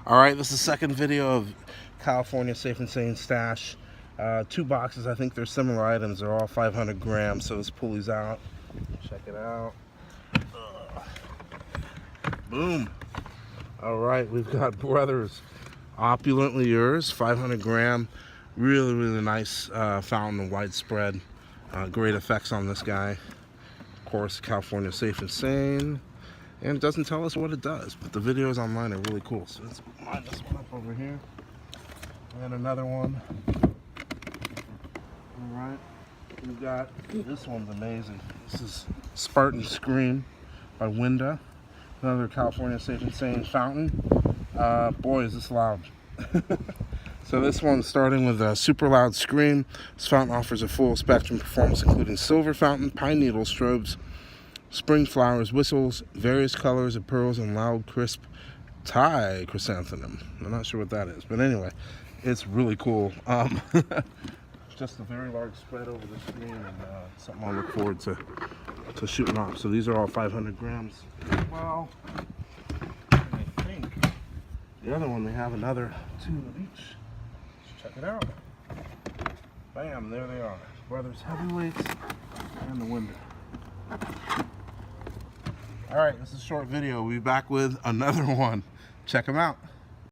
Alright, this is the second video of California Safe and Sane stash. Two boxes, I think they're similar items. They're all 500 grams, so this pulley's out. Check it out. Boom. Alright, we've got Brothers Opulently Yours, 500 gram. Really, really nice fountain and widespread. Great effects on this guy. Of course, California Safe and Sane. And it doesn't tell us what it does, but the videos online are really cool. So let's line this one up over here. And another one. Alright. We've got, this one's amazing. This is Spartan Scream by Winda. Another California Safe and Sane fountain. Boy, is this loud. So this one's starting with a super loud scream. This fountain offers a full spectrum performance, including silver fountain, pine needle strobes, spring flowers, whistles, various colors of pearls, and loud, crisp Thai chrysanthemum. I'm not sure what that is, but anyway, it's really cool. Just a very large spread over the screen, and something I'll look forward to shooting off. So these are all 500 grams. Well, I think the other one, we have another 2 of each. Check it out. Bam, there they are. Brothers Heavyweights and the Winda. Alright, this is a short video. We'll be back with another one. Check them out.